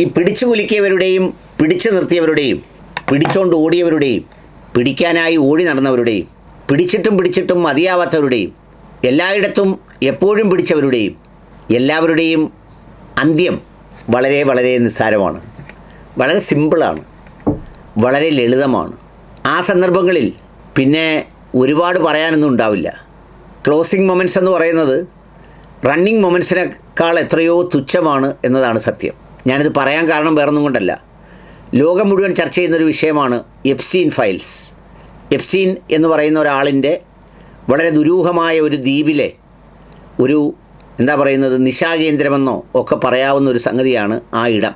ഈ പിടിച്ചു കുലുക്കിയവരുടെയും പിടിച്ചു നിർത്തിയവരുടെയും പിടിച്ചോണ്ട് ഓടിയവരുടെയും പിടിക്കാനായി ഓടി നടന്നവരുടെയും പിടിച്ചിട്ടും മതിയാവാത്തവരുടെയും എല്ലായിടത്തും എപ്പോഴും പിടിച്ചവരുടെയും എല്ലാവരുടെയും അന്ത്യം വളരെ വളരെ നിസ്സാരമാണ്, വളരെ സിമ്പിളാണ്, വളരെ ലളിതമാണ്. ആ സന്ദർഭങ്ങളിൽ പിന്നെ ഒരുപാട് പറയാനൊന്നും ഉണ്ടാവില്ല. ക്ലോസിംഗ് മൊമെൻറ്റ്സ് എന്ന് പറയുന്നത് റണ്ണിങ് മൊമെൻറ്റ്സിനേക്കാൾ എത്രയോ തുച്ഛമാണ് എന്നതാണ് സത്യം. ഞാനിത് പറയാൻ കാരണം വേറൊന്നും കൊണ്ടല്ല, ലോകം മുഴുവൻ ചർച്ച ചെയ്യുന്നൊരു വിഷയമാണ് എപ്സ്റ്റീൻ ഫയൽസ്. എപ്സ്റ്റീൻ എന്ന് പറയുന്ന ഒരാളിൻ്റെ വളരെ ദുരൂഹമായ ഒരു ദ്വീപിലെ ഒരു നിശാകേന്ദ്രമെന്നോ ഒക്കെ പറയാവുന്ന ഒരു സംഗതിയാണ് ആ ഇടം.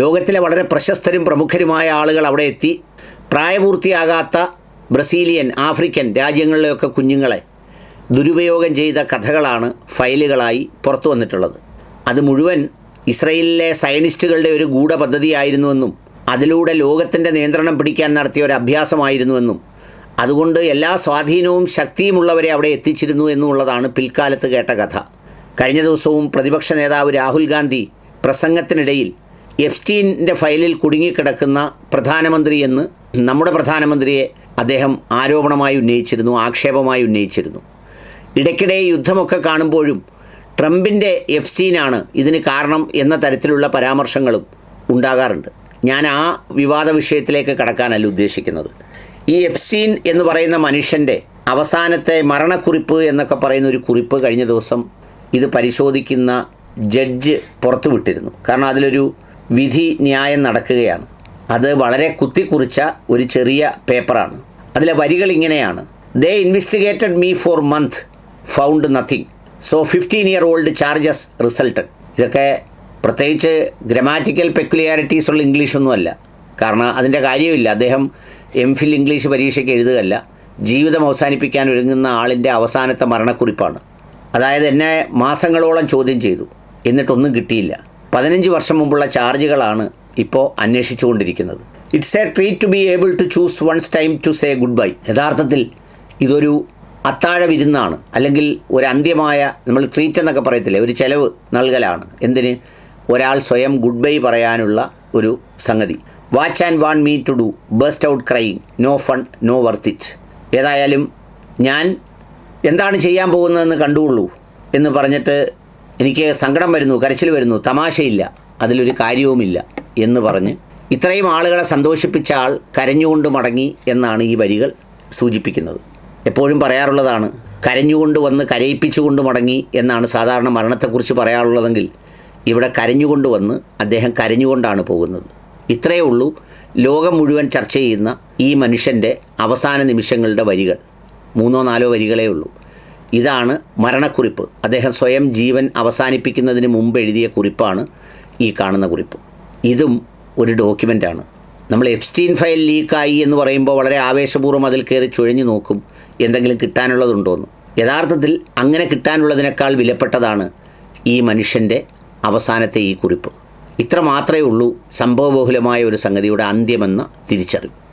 ലോകത്തിലെ വളരെ പ്രശസ്തരും പ്രമുഖരുമായ ആളുകൾ അവിടെ എത്തി പ്രായപൂർത്തിയാകാത്ത ബ്രസീലിയൻ, ആഫ്രിക്കൻ രാജ്യങ്ങളിലെയൊക്കെ കുഞ്ഞുങ്ങളെ ദുരുപയോഗം ചെയ്ത കഥകളാണ് ഫയലുകളായി പുറത്തു വന്നിട്ടുള്ളത്. അത് മുഴുവൻ ഇസ്രയേലിലെ സയനിസ്റ്റുകളുടെ ഒരു ഗൂഢപദ്ധതിയായിരുന്നുവെന്നും അതിലൂടെ ലോകത്തിൻ്റെ നിയന്ത്രണം പിടിക്കാൻ നടത്തിയ ഒരു അഭ്യാസമായിരുന്നുവെന്നും അതുകൊണ്ട് എല്ലാ സ്വാധീനവും ശക്തിയുമുള്ളവരെ അവിടെ എത്തിച്ചിരുന്നു എന്നുള്ളതാണ് പിൽക്കാലത്ത് കേട്ട കഥ. കഴിഞ്ഞ ദിവസവും പ്രതിപക്ഷ നേതാവ് രാഹുൽ ഗാന്ധി പ്രസംഗത്തിനിടയിൽ എപ്സ്റ്റീൻ്റെ ഫയലിൽ കുടുങ്ങിക്കിടക്കുന്ന പ്രധാനമന്ത്രി എന്ന് നമ്മുടെ പ്രധാനമന്ത്രിയെ അദ്ദേഹം ആരോപണമായി ഉന്നയിച്ചിരുന്നു, ആക്ഷേപമായി ഉന്നയിച്ചിരുന്നു. ഇടയ്ക്കിടെ യുദ്ധമൊക്കെ കാണുമ്പോഴും ട്രംപിൻ്റെ എപ്സ്റ്റീനാണ് ഇതിന് കാരണം എന്ന തരത്തിലുള്ള പരാമർശങ്ങളും ഉണ്ടാകാറുണ്ട്. ഞാൻ ആ വിവാദ വിഷയത്തിലേക്ക് കടക്കാനല്ല ഉദ്ദേശിക്കുന്നത്. ഈ എപ്സ്റ്റീൻ എന്ന് പറയുന്ന മനുഷ്യൻ്റെ അവസാനത്തെ മരണക്കുറിപ്പ് എന്നൊക്കെ പറയുന്ന ഒരു കുറിപ്പ് കഴിഞ്ഞ ദിവസം ഇത് പരിശോധിക്കുന്ന ജഡ്ജ് പുറത്തുവിട്ടിരുന്നു. കാരണം അതിലൊരു വിധി ന്യായം നടക്കുകയാണ്. അത് വളരെ കുത്തിക്കുറിച്ച ഒരു ചെറിയ പേപ്പറാണ്. അതിലെ വരികൾ ഇങ്ങനെയാണ്: they investigated me for month, found nothing, so 15-year-old charges resulted. ഇതൊക്കെ പ്രത്യേകിച്ച് ഗ്രമാറ്റിക്കൽ പെക്യുലിയാരിറ്റീസ് ഉള്ള ഇംഗ്ലീഷൊന്നുമല്ല. കാരണം അതിൻ്റെ കാര്യമില്ല. അദ്ദേഹം MPhil ഇംഗ്ലീഷ് പരീക്ഷയ്ക്ക് എഴുതുകയല്ല, ജീവിതം അവസാനിപ്പിക്കാൻ ഒരുങ്ങുന്ന ആളിൻ്റെ അവസാനത്തെ മരണക്കുറിപ്പാണ്. അതായത് എന്നെ മാസങ്ങളോളം ചോദ്യം ചെയ്തു, എന്നിട്ടൊന്നും കിട്ടിയില്ല. 15 വർഷം മുമ്പുള്ള ചാർജുകളാണ് ഇപ്പോൾ അന്വേഷിച്ചുകൊണ്ടിരിക്കുന്നത്. It's a treat to be able to choose one's time to say good bye. യഥാർത്ഥത്തിൽ ഇതൊരു അത്താഴ വിരുന്നാണ്, അല്ലെങ്കിൽ ഒരു അന്ത്യമായ, നമ്മൾ ട്രീറ്റ് എന്നൊക്കെ പറയത്തില്ലേ, ഒരു ചെലവ് നൽകലാണ്. എന്തിന്? ഒരാൾ സ്വയം ഗുഡ് ബൈ പറയാനുള്ള ഒരു സംഗതി. Watch and want me to do, burst out crying, no fun, no worth it. ഏതായാലും ഞാൻ എന്താണ് ചെയ്യാൻ പോകുന്നതെന്ന് കണ്ടുകൊള്ളൂ എന്ന് പറഞ്ഞിട്ട് എനിക്ക് സങ്കടം വരുന്നു, കരച്ചിൽ വരുന്നു, തമാശയില്ല, അതിലൊരു കാര്യവുമില്ല എന്ന് പറഞ്ഞ് ഇത്രയും ആളുകളെ സന്തോഷിപ്പിച്ച ആൾ കരഞ്ഞുകൊണ്ട് മടങ്ങി എന്നാണ് ഈ വരികൾ സൂചിപ്പിക്കുന്നത്. എപ്പോഴും പറയാറുള്ളതാണ്, കരഞ്ഞുകൊണ്ട് വന്ന് കരയിപ്പിച്ചുകൊണ്ട് മടങ്ങി എന്നാണ് സാധാരണ മരണത്തെക്കുറിച്ച് പറയാറുള്ളതെങ്കിൽ ഇവിടെ കരഞ്ഞുകൊണ്ട് വന്ന് അദ്ദേഹം കരഞ്ഞുകൊണ്ടാണ് പോകുന്നത്. ഇത്രയേ ഉള്ളൂ ലോകം മുഴുവൻ ചർച്ച ചെയ്യുന്ന ഈ മനുഷ്യൻ്റെ അവസാന നിമിഷങ്ങളുടെ വരികൾ. 3-4 വരികളേ ഉള്ളൂ. ഇതാണ് മരണക്കുറിപ്പ്. അദ്ദേഹം സ്വയം ജീവൻ അവസാനിപ്പിക്കുന്നതിന് മുമ്പ് എഴുതിയ കുറിപ്പാണ് ഈ കാണുന്ന കുറിപ്പ്. ഇതും ഒരു ഡോക്യുമെൻ്റാണ്. നമ്മൾ എപ്സ്റ്റീൻ ഫയൽ ലീക്കായി എന്ന് പറയുമ്പോൾ വളരെ ആവേശപൂർവ്വം അതിൽ കയറി ചുഴഞ്ഞു നോക്കും എന്തെങ്കിലും കിട്ടാനുള്ളതുണ്ടോയെന്ന്. യഥാർത്ഥത്തിൽ അങ്ങനെ കിട്ടാനുള്ളതിനേക്കാൾ വിലപ്പെട്ടതാണ് ഈ മനുഷ്യൻ്റെ അവസാനത്തെ ഈ കുറിപ്പ്. ഇത്ര മാത്രമേ ഉള്ളൂ സംഭവബഹുലമായ ഒരു സംഗതിയുടെ അന്ത്യമെന്ന തിരിച്ചറിവ്.